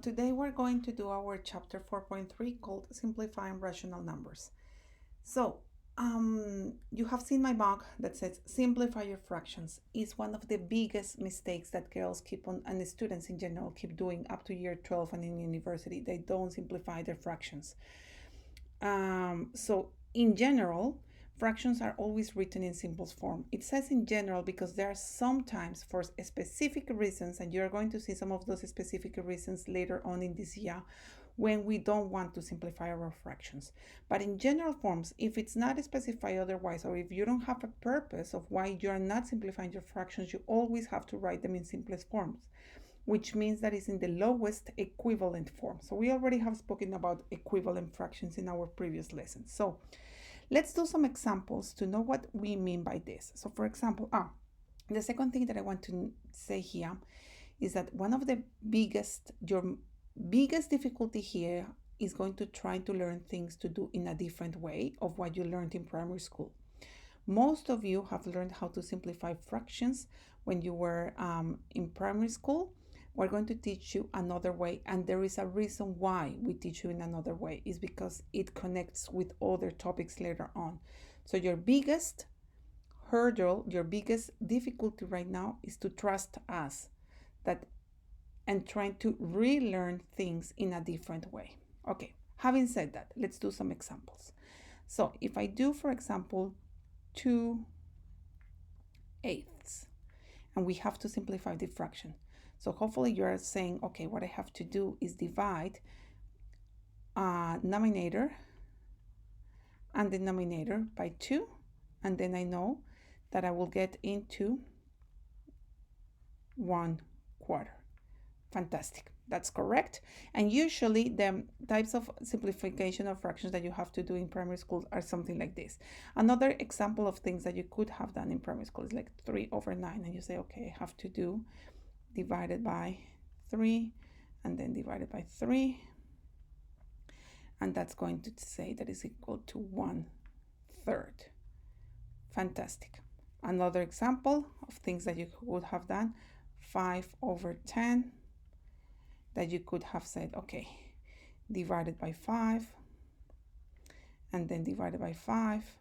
Today we're going to do our chapter 4.3 called Simplifying Rational Numbers. So, you have seen my mug that says simplify your fractions is one of the biggest mistakes that girls keep on and the students in general keep doing up to year 12 and in university. They don't simplify their fractions. So in general, fractions are always written in simple form. It says in general because there are sometimes for specific reasons, and you're going to see some of those specific reasons later on in this year when we don't want to simplify our fractions. But in general forms, if it's not specified otherwise, or if you don't have a purpose of why you're not simplifying your fractions, you always have to write them in simplest forms, which means that it's in the lowest equivalent form. So we already have spoken about equivalent fractions in our previous lessons. So let's do some examples to know what we mean by this. So for example, the second thing that I want to say here is that one of the your biggest difficulty here is going to try to learn things to do in a different way of what you learned in primary school. Most of you have learned how to simplify fractions when you were in primary school. We're going to teach you another way, and there is a reason why we teach you in another way, is because it connects with other topics later on. So your biggest hurdle, your biggest difficulty right now is to trust us that and trying to relearn things in a different way. Okay, having said that, let's do some examples. So if I do, for example, 2/8, and we have to simplify the fraction. So hopefully you are saying, okay, what I have to do is divide numerator and denominator by 2, and then I know that I will get into 1/4. Fantastic. That's correct. And usually the types of simplification of fractions that you have to do in primary school are something like this. Another example of things that you could have done in primary school is like 3/9. And you say, okay, I have to do divided by 3 and then divided by 3. And that's going to say that is equal to 1/3. Fantastic. Another example of things that you would have done, 5/10, that you could have said, okay, divided by 5 and then divided by 5,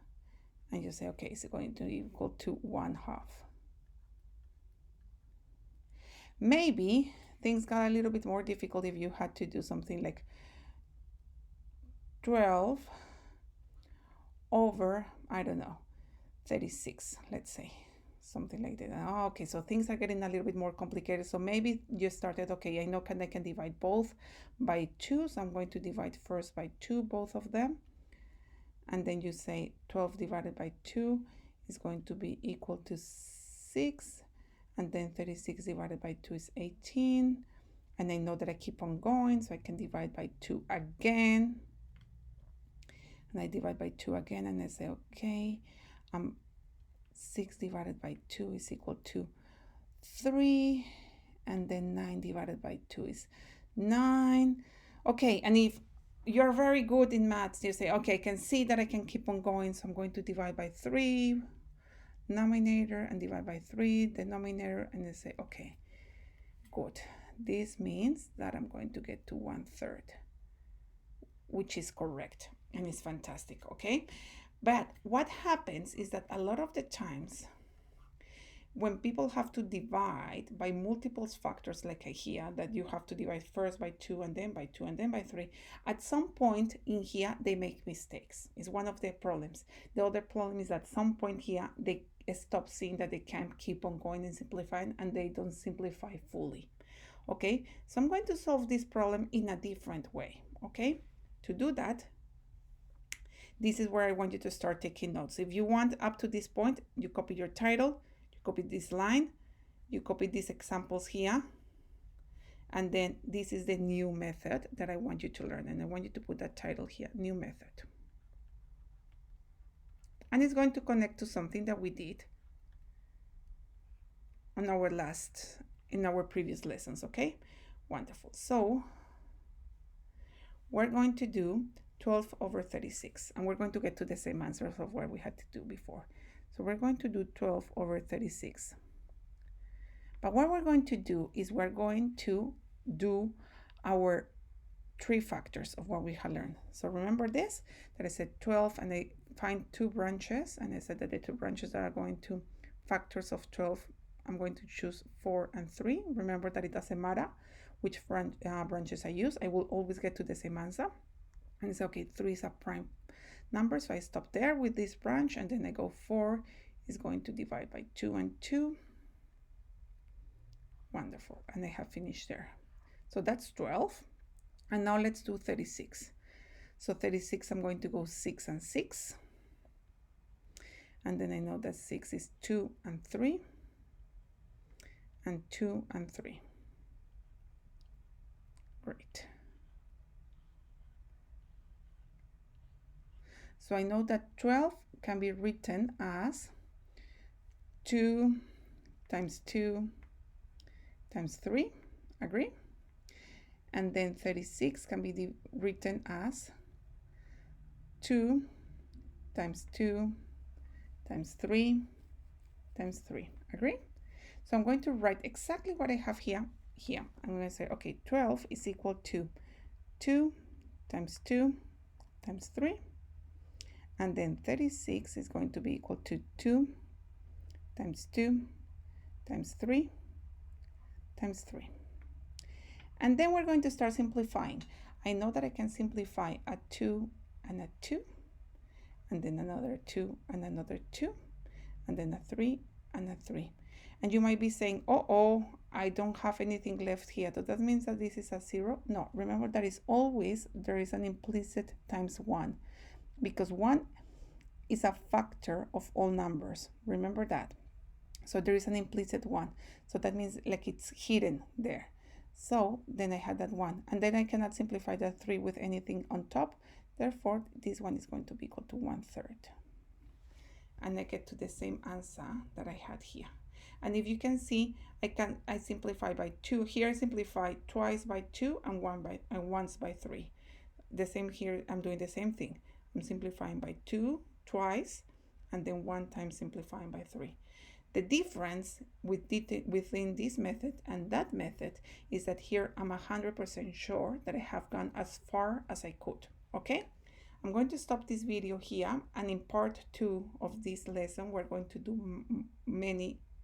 and you say, okay, it's going to equal to 1/2. Maybe things got a little bit more difficult if you had to do something like 12 over, I don't know, 36, let's say, something like that. Oh, okay, so things are getting a little bit more complicated. So maybe you started, okay, I know I can divide both by 2, so I'm going to divide first by 2, both of them. And then you say 12 divided by 2 is going to be equal to 6. And then 36 divided by 2 is 18. And I know that I keep on going, so I can divide by 2 again. And I divide by 2 again, and I say, okay, 6 divided by 2 is equal to 3. And then 9 divided by 2 is 9. Okay, and if you're very good in maths, you say, okay, I can see that I can keep on going, so I'm going to divide by 3 numerator and divide by 3 denominator, and I say, okay, good. This means that I'm going to get to 1/3, which is correct, and it's fantastic, okay? But what happens is that a lot of the times when people have to divide by multiple factors like here, that you have to divide first by 2 and then by 2 and then by 3, at some point in here they make mistakes. It's one of the problems. The other problem is that at some point here they stop seeing that they can't keep on going and simplifying, and they don't simplify fully. Okay, so I'm going to solve this problem in a different way. Okay, to do that, this is where I want you to start taking notes. If you want up to this point, you copy your title, you copy this line, you copy these examples here, and then this is the new method that I want you to learn, and I want you to put that title here, new method. And it's going to connect to something that we did on in our previous lessons, okay? Wonderful. So we're going to do 12/36, and we're going to get to the same answers of what we had to do before. So we're going to do 12/36. But what we're going to do is we're going to do our 3 factors of what we have learned. So remember this, that I said 12 and I find 2 branches, and I said that the 2 branches that are going to factors of 12, I'm going to choose 4 and 3. Remember that it doesn't matter which branches I use, I will always get to the same answer. And it's okay, 3 is a prime number, so I stop there with this branch, and then I go 4 is going to divide by 2 and 2. Wonderful, and I have finished there. So that's 12. And now let's do 36. So 36, I'm going to go 6 and 6. And then I know that 6 is 2 and 3. And 2 and 3. Great. So I know that 12 can be written as 2 times 2 times 3. Agree? And then 36 can be written as 2 times 2 times 3 times 3. Agree? So I'm going to write exactly what I have here. I'm going to say, okay, 12 is equal to 2 times 2 times 3. And then 36 is going to be equal to 2 times 2 times 3 times 3. And then we're going to start simplifying. I know that I can simplify a 2 and a 2, and then another 2 and another 2, and then a 3 and a 3. And you might be saying, oh, I don't have anything left here. So that means that this is a 0? No, remember that is always, there is an implicit times 1, because 1 is a factor of all numbers. Remember that. So there is an implicit 1. So that means like it's hidden there. So then I had that 1, and then I cannot simplify that 3 with anything on top. Therefore, this one is going to be equal to 1/3. And I get to the same answer that I had here. And if you can see, I simplify by 2. Here I simplify twice by 2 and once by 3. The same here, I'm doing the same thing. I'm simplifying by 2 twice, and then 1 time simplifying by 3. The difference within this method and that method is that here I'm 100% sure that I have gone as far as I could. Okay, I'm going to stop this video here, and in part 2 of this lesson we're going to do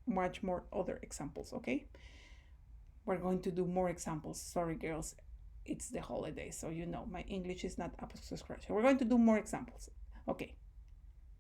much more other examples. Okay, we're going to do more examples. Sorry girls, it's the holiday, so you know my English is not up to scratch. We're going to do more examples. Okay,